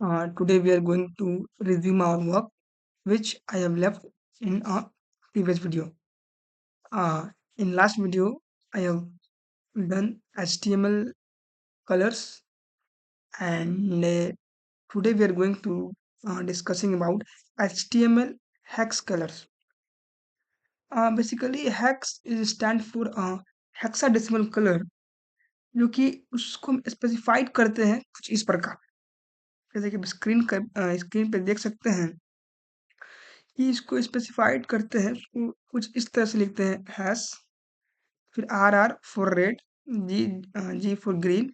Today we are going to resume our work which I have left in a previous video. In last video, I have done HTML colors, and today we are going to discussing about HTML hex colors. Basically, hex is stand for hexadecimal color, जो कि उसको specified करते हैं कुछ इस प्रकार, जैसे कि स्क्रीन पे देख सकते हैं कि इसको स्पेसिफाइड करते हैं, उसको कुछ इस तरह से लिखते हैं हैश, फिर RR for red, G G for green,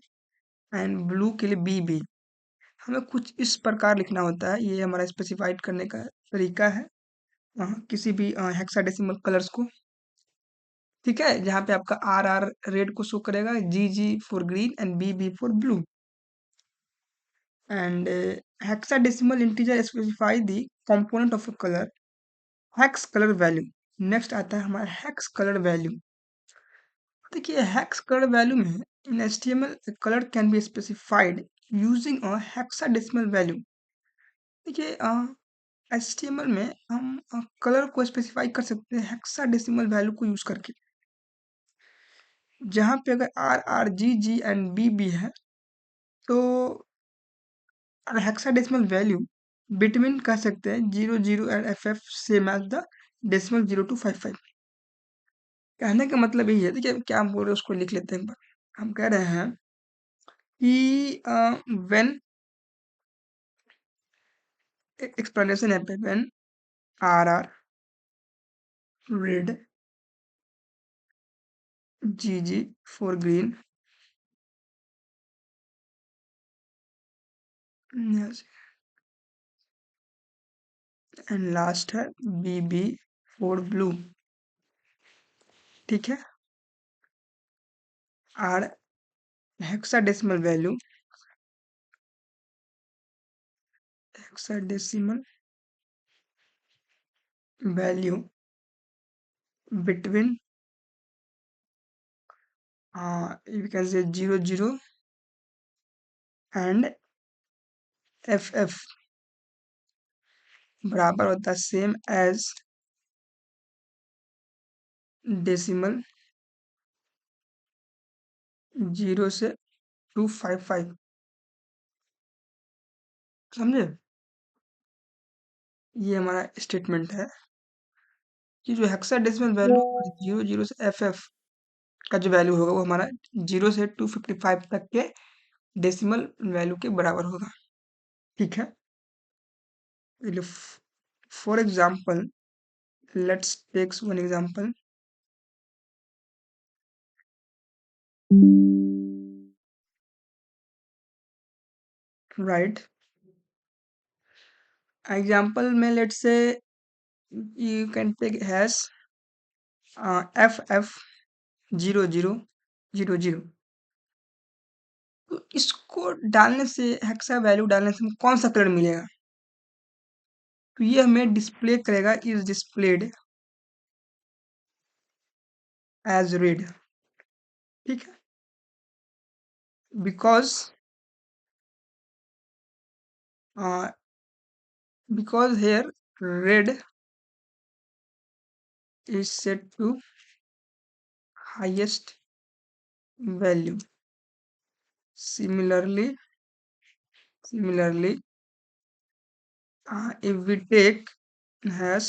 and blue के लिए BB। हमें कुछ इस प्रकार लिखना होता है, ये हमारा स्पेसिफाइड करने का तरीका है किसी भी हेक्साडेसिमल कलर्स को। ठीक है, जहाँ पे आपका RR रेड को शो करेगा, GG for green and BB for blue. And hexadecimal integer specify the component of a colour, hex colour value. Next आता है हमारा हेक्स कलर वैल्यू। देखिए, हेक्स कलर वैल्यू में इन HTML colour can be specified using a hexadecimal value. देखिए, HTML में हम colour को specify कर सकते हैं हेक्साडेसिमल वैल्यू को यूज करके। जहाँ पे अगर RR GG एंड BB है, तो हेक्साडेसिमल वैल्यू बिटवीन कह सकते हैं 00 and FF same as the decimal 0255। कहने का मतलब यही है। देखिए, क्या हम बोल रहे हैं उसको लिख लेते हैं एक बार। हम कह रहे हैं कि व्हेन एक्सप्लेनेशन है पे, when RR red, GG for green, and last है BB फॉर ब्लू। ठीक है, are hexadecimal value, hexadecimal value between you can say 00 and FF बराबर होता है सेम एज डेसिमल 0 से 255। समझे? ये हमारा स्टेटमेंट है कि जो हेक्साडेसिमल वैल्यू 00 से FF का जो वैल्यू होगा वो हमारा 0 से 255 तक के डेसिमल वैल्यू के बराबर होगा। ठीक है, for example, let's take one example. Right, example में let's say you can take hash FF 0000। तो इसको डालने से, हेक्सा वैल्यू डालने से हमें कौन सा कलर मिलेगा? तो ये हमें डिस्प्ले करेगा, इज डिस्प्लेड एज रेड। ठीक है, because because here red is set to highest value. Similarly, if we take hash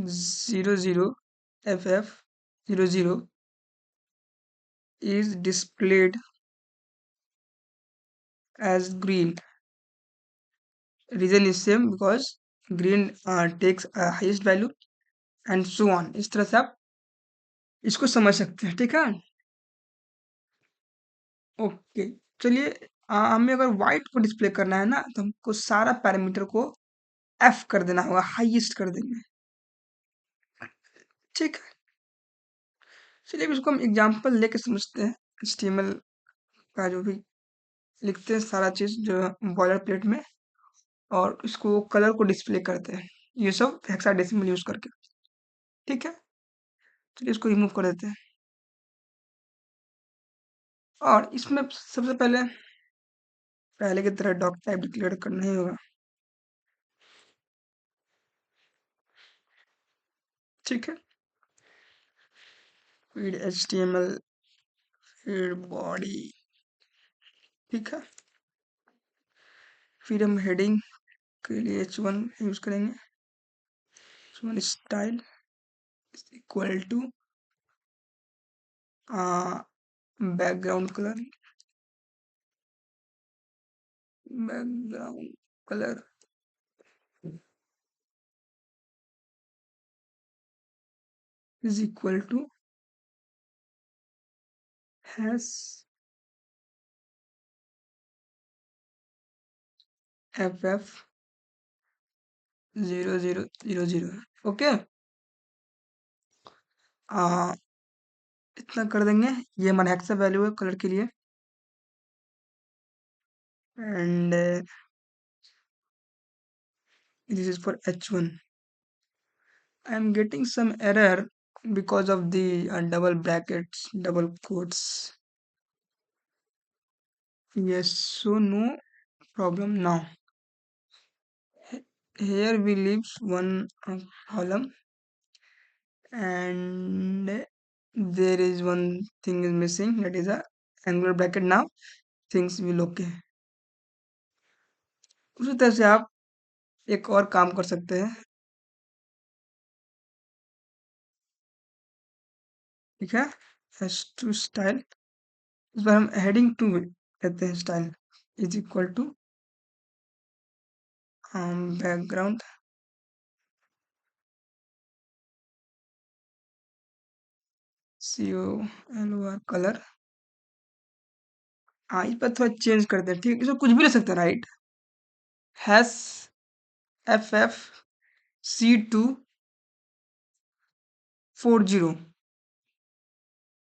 00FF00 is displayed as green. Reason is same, because green takes highest value and so on। इस तरह से आप इसको समझ सकते हैं। ठीक है, ओके। चलिए, हमें अगर व्हाइट को डिस्प्ले करना है ना, तो हमको सारा पैरामीटर को F कर देना होगा, हाईएस्ट कर देंगे। ठीक है, चलिए अब इसको हम एग्जांपल लेके समझते हैं। HTML का जो भी लिखते हैं सारा चीज जो बॉयलर प्लेट में, और इसको कलर को डिस्प्ले करते हैं, ये सब हेक्साडेसिमल यूज करके। ठीक है, चलिए इसको रिमूव कर देते हैं। और इसमें सबसे पहले पहले की तरह डॉक टाइप डिक्लेयर करना ही होगा। ठीक है, फीड HTML, फीड बॉडी। ठीक है, फिर हम हेडिंग के लिए H1 यूज करेंगे। H1 style is equal to background colour, background colour is equal to has ff 0000। Okay, uh, इतना कर देंगे। ये हमारा हेक्सा वैल्यू है कलर के लिए। And this is for H1। I am getting some error because of the double brackets, double quotes। Yes, so no problem now। Here we leaves one column, and there is one thing is missing, that is a angular bracket। now things will okay। उसी तरह से आप एक और काम कर सकते हैं। ठीक है, S2 स्टाइल, इस बार हम हेडिंग 2 कहते हैं style is equal to background COLOR colour. हाँ, इस पर थोड़ा चेंज करते हैं। ठीक है, इसमें कुछ भी ले सकते हैं, राइट। Hash FF C240।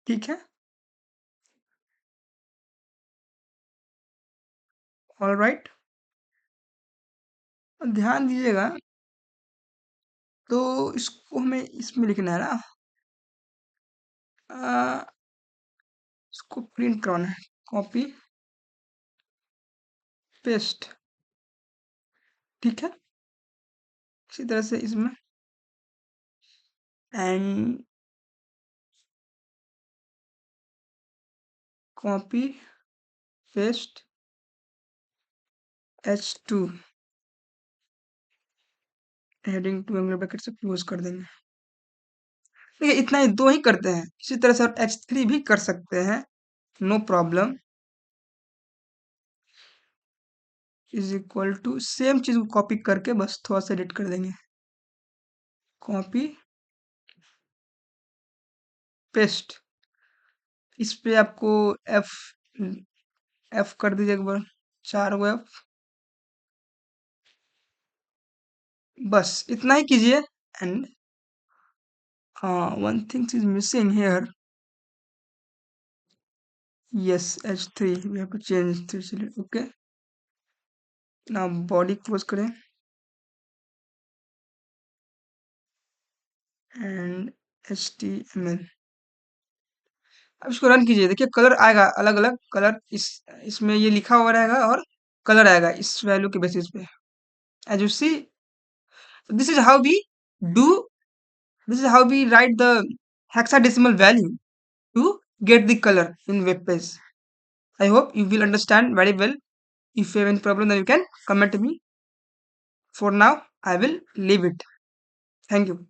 ठीक है, ऑल राइट। ध्यान दीजिएगा, तो इसको हमें इसमें लिखना है ना, आ, इसको प्रिंट करवाना है। Copy paste. ठीक है, इसी तरह से इसमें and copy paste H2 heading two angle bracket से क्लोज कर देंगे। देखिए, इतना ही दो ही करते हैं। इसी तरह से H3 भी कर सकते हैं, no problem. Is equal to same चीज को कॉपी करके बस थोड़ा सा एडिट कर देंगे। कॉपी पेस्ट, इस पे आपको एफ एफ कर दीजिए एक बार, 4 गो एफ। बस इतना ही कीजिए। And one thing is missing here. Yes, H3 we have to change 3। चलिए, ओके, ना बॉडी क्लोज करें एंड HTML। अब इसको रन कीजिए। देखिए, कलर आएगा, अलग अलग कलर इसमें ये लिखा हुआ रहेगा, और कलर आएगा इस वैल्यू के बेसिस पे। As you see, this is how we do this is how we write the hexadecimal value to get the color in web page। I hope you will understand very well। if you have any problem, then you can comment me। For now, I will leave it। Thank you।